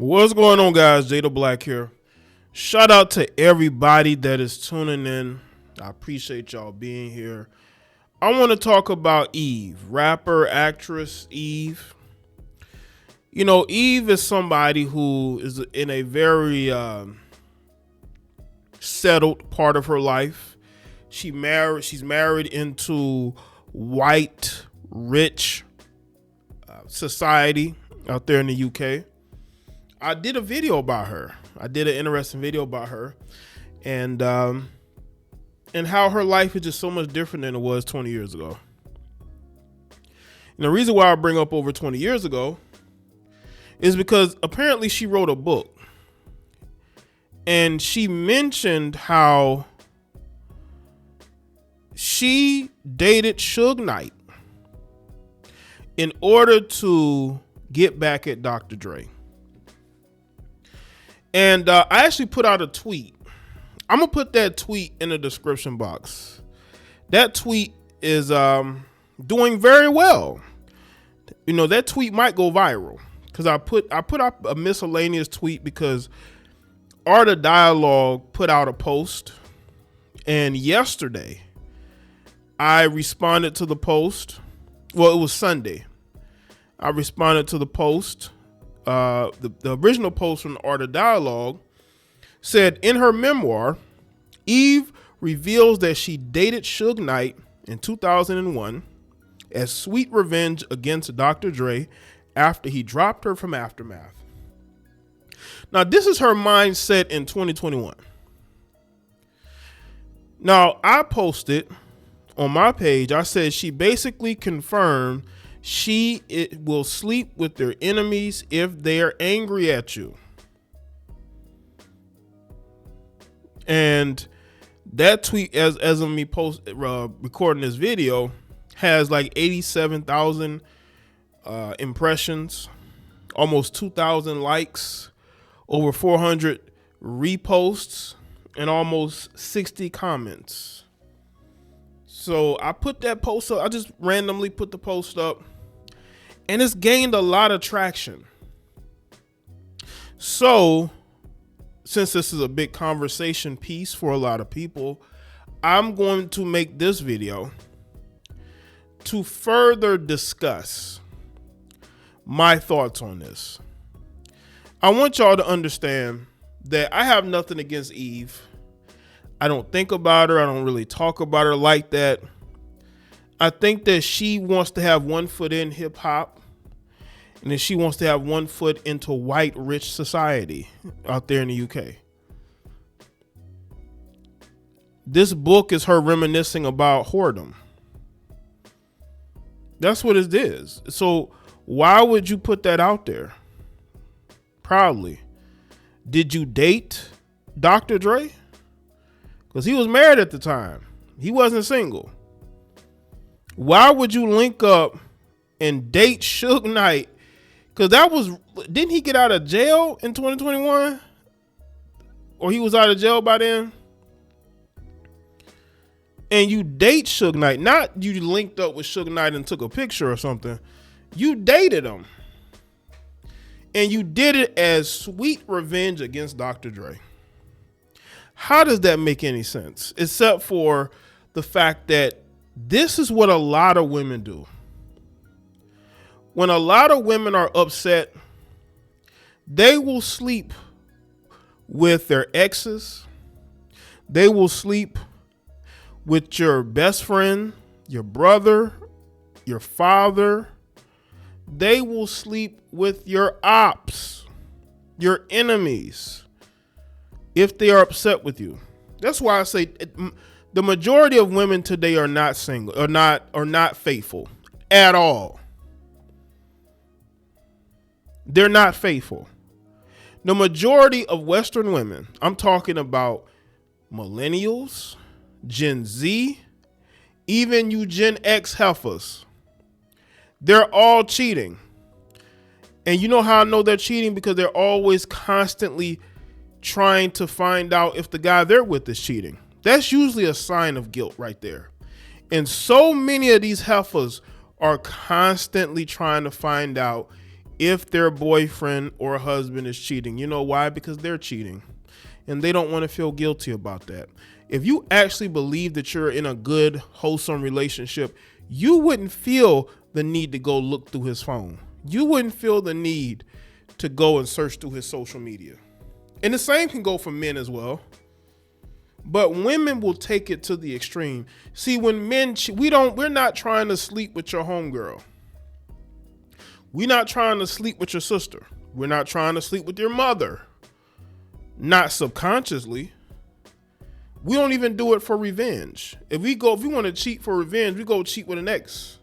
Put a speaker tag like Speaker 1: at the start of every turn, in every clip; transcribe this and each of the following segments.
Speaker 1: What's going on, guys? Jay the Black here. Shout out to everybody that is tuning in. I appreciate y'all being here. I want to talk about Eve, rapper, actress Eve. You know, Eve is somebody who is in a very settled part of her life. She's married into white, rich society out there in the UK. I did a video about her. I did an interesting video about her and how her life is just so much different than it was 20 years ago. And the reason why I bring up over 20 years ago is because apparently she wrote a book and she mentioned how she dated Suge Knight in order to get back at Dr. Dre. And I actually put out a tweet. I'm going to put that tweet in the description box. That tweet is doing very well. You know, that tweet might go viral because I put out a miscellaneous tweet because Art of Dialogue put out a post. And yesterday, I responded to the post. Well, it was Sunday. I responded to the post. The original post from the Art of Dialogue said, in her memoir, Eve reveals that she dated Suge Knight in 2001 as sweet revenge against Dr. Dre after he dropped her from Aftermath. Now, this is her mindset in 2021. Now, I posted on my page, I said she basically confirmed she will sleep with their enemies if they're angry at you. And that tweet, as of me recording this video, has like 87,000 impressions, almost 2,000 likes, over 400 reposts, and almost 60 comments. So I put that post up. I just randomly put the post up. And it's gained a lot of traction. So, since this is a big conversation piece for a lot of people, I'm going to make this video to further discuss my thoughts on this. I want y'all to understand that I have nothing against Eve. I don't think about her. I don't really talk about her like that. I think that she wants to have one foot in hip hop and then she wants to have one foot into white rich society out there in the UK. This book is her reminiscing about whoredom. That's what it is. So why would you put that out there proudly? Did you date Dr. Dre? Because he was married at the time. He wasn't single. Why would you link up and date Suge Knight? Because didn't he get out of jail in 2021? Or he was out of jail by then? And you date Suge Knight, not you linked up with Suge Knight and took a picture or something. You dated him. And you did it as sweet revenge against Dr. Dre. How does that make any sense? Except for the fact that this is what a lot of women do. When a lot of women are upset, they will sleep with their exes. They will sleep with your best friend, your brother, your father. They will sleep with your ops, your enemies, if they are upset with you. That's why I say the majority of women today are not single, or not faithful at all. They're not faithful. The majority of Western women, I'm talking about millennials, Gen Z, even you Gen X heifers, they're all cheating. And you know how I know they're cheating? Because they're always constantly trying to find out if the guy they're with is cheating. That's usually a sign of guilt right there. And so many of these heifers are constantly trying to find out if their boyfriend or husband is cheating. You know why? Because they're cheating and they don't want to feel guilty about that. If you actually believe that you're in a good, wholesome relationship, you wouldn't feel the need to go look through his phone. You wouldn't feel the need to go and search through his social media. And the same can go for men as well. But women will take it to the extreme. See, when men, we're not trying to sleep with your homegirl. We're not trying to sleep with your sister. We're not trying to sleep with your mother. Not subconsciously. We don't even do it for revenge. If we want to cheat for revenge, we go cheat with an ex,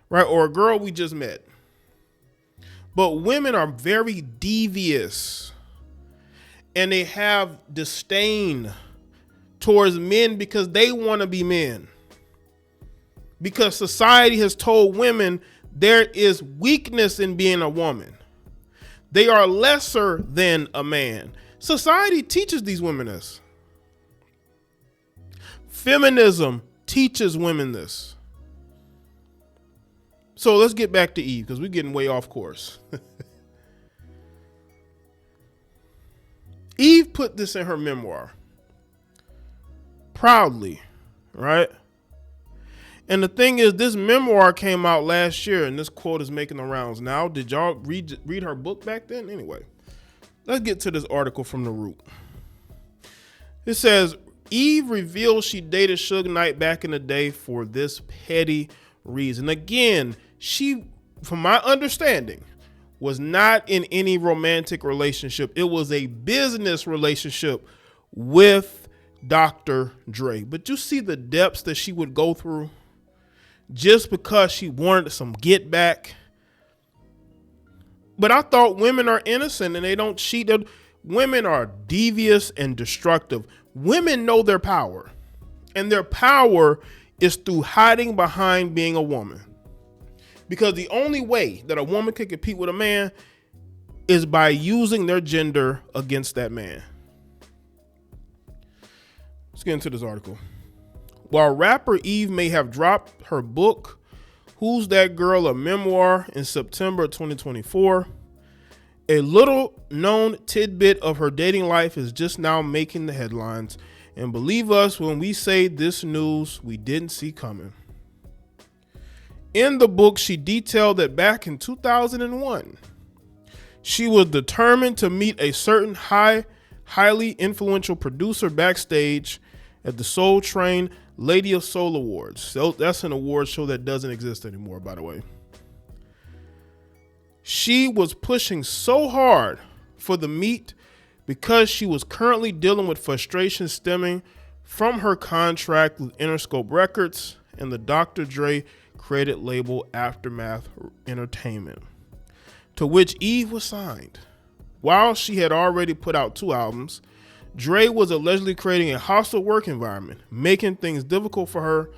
Speaker 1: right? Or a girl we just met. But women are very devious and they have disdain towards men because they want to be men. Because society has told women there is weakness in being a woman. They are lesser than a man. Society teaches these women this. Feminism teaches women this. So let's get back to Eve because we're getting way off course. Eve put this in her memoir. Proudly, right? And the thing is, this memoir came out last year and this quote is making the rounds now. Did y'all read her book back then? Anyway, let's get to this article from The Root. It says, Eve reveals she dated Suge Knight back in the day for this petty reason. Again, she, from my understanding, was not in any romantic relationship. It was a business relationship with Dr. Dre. But you see the depths that she would go through just because she wanted some get back. But I thought women are innocent and they don't cheat. Women are devious and destructive. Women know their power, and their power is through hiding behind being a woman. Because the only way that a woman can compete with a man is by using their gender against that man. Let's get into this article. While rapper Eve may have dropped her book, Who's That Girl, a memoir, in September 2024, a little known tidbit of her dating life is just now making the headlines. And believe us when we say this news we didn't see coming. In the book, she detailed that back in 2001, she was determined to meet a certain highly influential producer backstage at the Soul Train Lady of Soul Awards. So that's an award show that doesn't exist anymore, by the way. She was pushing so hard for the meet because she was currently dealing with frustration stemming from her contract with Interscope Records and the Dr. Dre created label Aftermath Entertainment, to which Eve was signed. While she had already put out 2 albums, Dre was allegedly creating a hostile work environment, making things difficult for her.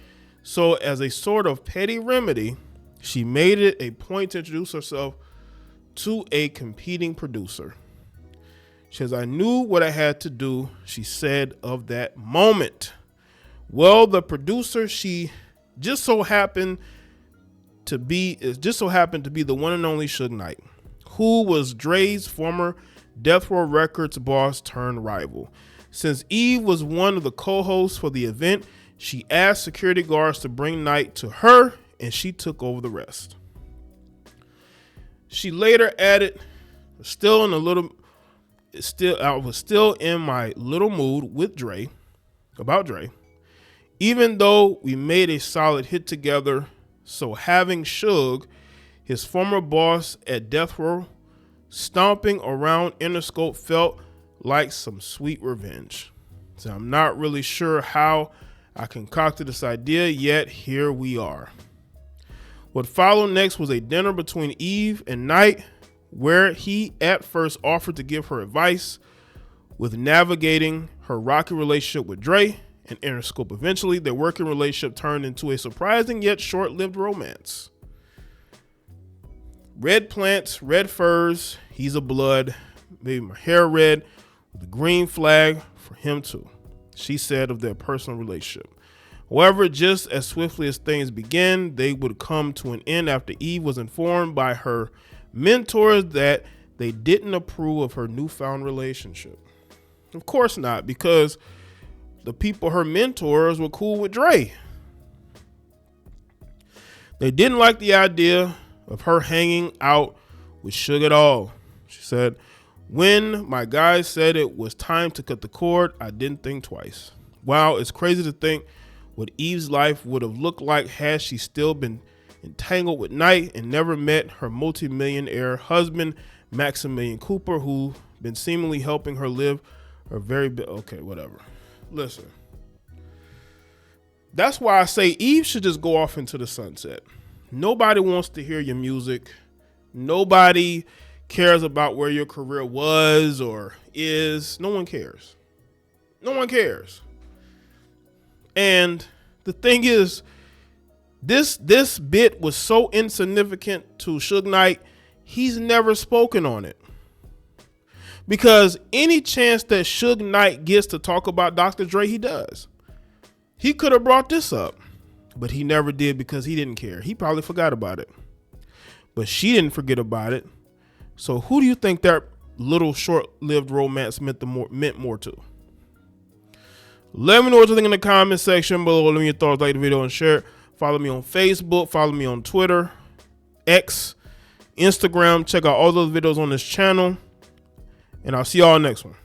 Speaker 1: So as a sort of petty remedy, she made it a point to introduce herself to a competing producer. She says, I knew what I had to do, she said of that moment. Well, the producer she just so happened to be the one and only Suge Knight, who was Dre's former Death Row Records boss turned rival. Since Eve was one of the co-hosts for the event, she asked security guards to bring Knight to her, and she took over the rest. She later added, I was still in my little mood with Dre, about Dre, even though we made a solid hit together. So having Suge, his former boss at Death Row, stomping around Interscope felt like some sweet revenge. So I'm not really sure how I concocted this idea, yet here we are. What followed next was a dinner between Eve and Knight, where he at first offered to give her advice with navigating her rocky relationship with Dre and Interscope. Eventually, their working relationship turned into a surprising yet short-lived romance. Red plants, red furs, he's a blood, maybe my hair red, with a green flag for him too, she said of their personal relationship. However, just as swiftly as things began, they would come to an end after Eve was informed by her mentors that they didn't approve of her newfound relationship. Of course not, because the people, her mentors, were cool with Dre. They didn't like the idea of her hanging out with Suge at all. She said, when my guys said it was time to cut the cord, I didn't think twice. Wow, it's crazy to think what Eve's life would have looked like had she still been entangled with Knight and never met her multi-millionaire husband, Maximilian Cooper, who been seemingly helping her live a very bit. Okay, whatever. Listen, that's why I say Eve should just go off into the sunset. Nobody wants to hear your music. Nobody cares about where your career was or is. No one cares. No one cares. And the thing is, this bit was so insignificant to Suge Knight, he's never spoken on it. Because any chance that Suge Knight gets to talk about Dr. Dre, he does. He could have brought this up, but he never did because he didn't care. He probably forgot about it. But she didn't forget about it. So who do you think that little short-lived romance meant more to? Let me know what you think in the comment section below. Let me know your thoughts, like the video and share it. Follow me on Facebook, follow me on Twitter, X, Instagram. Check out all those videos on this channel. And I'll see y'all next one.